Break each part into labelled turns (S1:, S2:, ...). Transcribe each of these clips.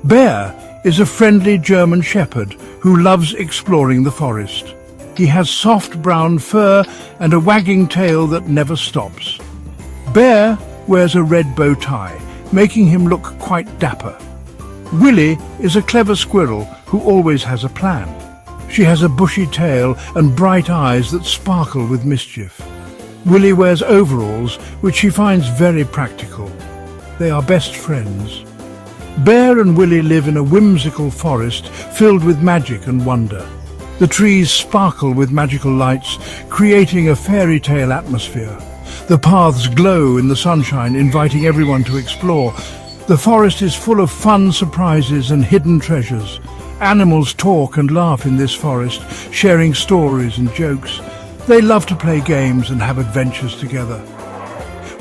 S1: Bear is a friendly German shepherd who loves exploring the forest. He has soft brown fur and a wagging tail that never stops. Bear wears a red bow tie, making him look quite dapper. Willie is a clever squirrel who always has a plan. She has a bushy tail and bright eyes that sparkle with mischief. Willie wears overalls, which she finds very practical. They are best friends. Bear and Willie live in a whimsical forest filled with magic and wonder. The trees sparkle with magical lights, creating a fairy tale atmosphere. The paths glow in the sunshine, inviting everyone to explore. The forest is full of fun surprises and hidden treasures. Animals talk and laugh in this forest, sharing stories and jokes. They love to play games and have adventures together.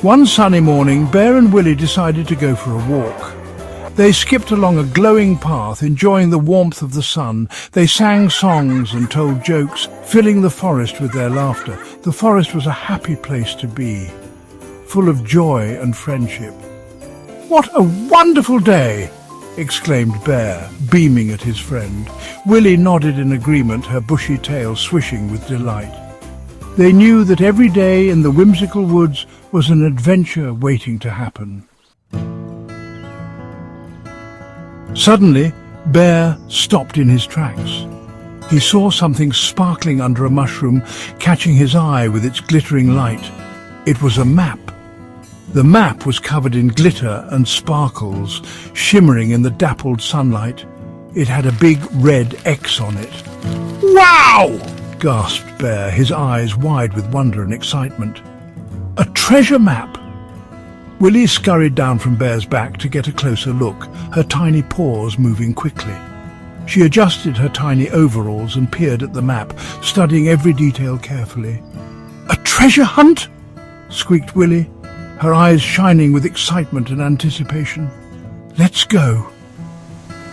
S1: One sunny morning, Bear and Willie decided to go for a walk. They skipped along a glowing path, enjoying the warmth of the sun. They sang songs and told jokes, filling the forest with their laughter. The forest was a happy place to be, full of joy and friendship. "What a wonderful day!" exclaimed Bear, beaming at his friend. Willie nodded in agreement, her bushy tail swishing with delight. They knew that every day in the whimsical woods was an adventure waiting to happen. Suddenly, Bear stopped in his tracks. He saw something sparkling under a mushroom, catching his eye with its glittering light. It was a map. The map was covered in glitter and sparkles, shimmering in the dappled sunlight. It had a big red X on it. "Wow!" gasped Bear, his eyes wide with wonder and excitement. "A treasure map!" Willie scurried down from Bear's back to get a closer look, her tiny paws moving quickly. She adjusted her tiny overalls and peered at the map, studying every detail carefully. "A treasure hunt?" squeaked Willie, her eyes shining with excitement and anticipation. "Let's go."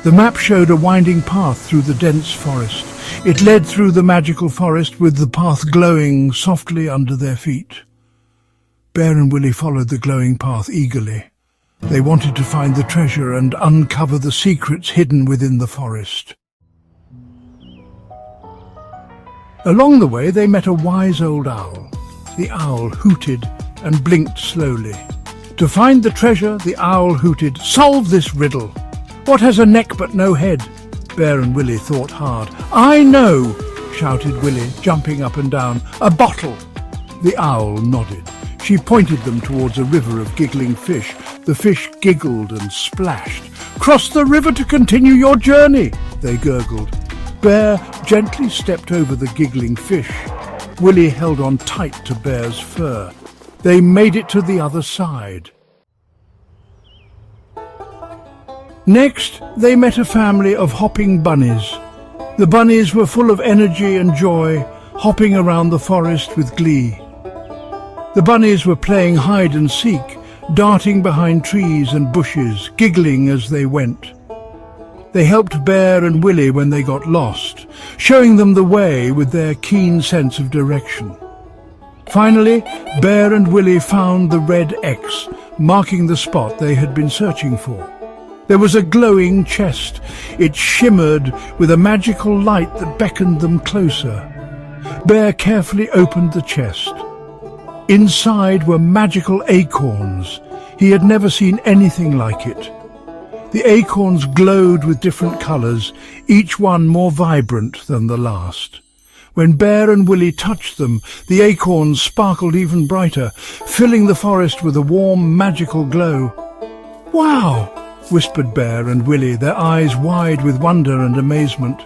S1: The map showed a winding path through the dense forest. It led through the magical forest, with the path glowing softly under their feet. Bear and Willie followed the glowing path eagerly. They wanted to find the treasure and uncover the secrets hidden within the forest. Along the way, they met a wise old owl. The owl hooted and blinked slowly. To find the treasure, the owl hooted, "Solve this riddle. What has a neck but no head?" Bear and Willie thought hard. "I know!" shouted Willie, jumping up and down. "A bottle!" The owl nodded. She pointed them towards a river of giggling fish. The fish giggled and splashed. "Cross the river to continue your journey," they gurgled. Bear gently stepped over the giggling fish. Willie held on tight to Bear's fur. They made it to the other side. Next, they met a family of hopping bunnies. The bunnies were full of energy and joy, hopping around the forest with glee. The bunnies were playing hide and seek, darting behind trees and bushes, giggling as they went. They helped Bear and Willie when they got lost, showing them the way with their keen sense of direction. Finally, Bear and Willie found the red X, marking the spot they had been searching for. There was a glowing chest. It shimmered with a magical light that beckoned them closer. Bear carefully opened the chest. Inside were magical acorns. He had never seen anything like it. The acorns glowed with different colours, each one more vibrant than the last. When Bear and Willie touched them, the acorns sparkled even brighter, filling the forest with a warm, magical glow. "Wow!" whispered Bear and Willie, their eyes wide with wonder and amazement.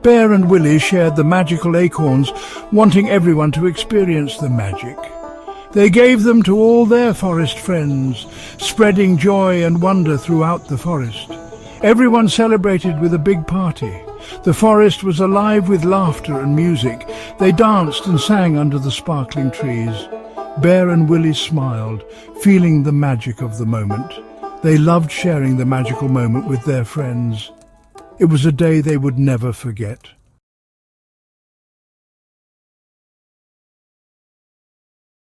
S1: Bear and Willie shared the magical acorns, wanting everyone to experience the magic. They gave them to all their forest friends, spreading joy and wonder throughout the forest. Everyone celebrated with a big party. The forest was alive with laughter and music. They danced and sang under the sparkling trees. Bear and Willie smiled, feeling the magic of the moment. They loved sharing the magical moment with their friends. It was a day they would never forget.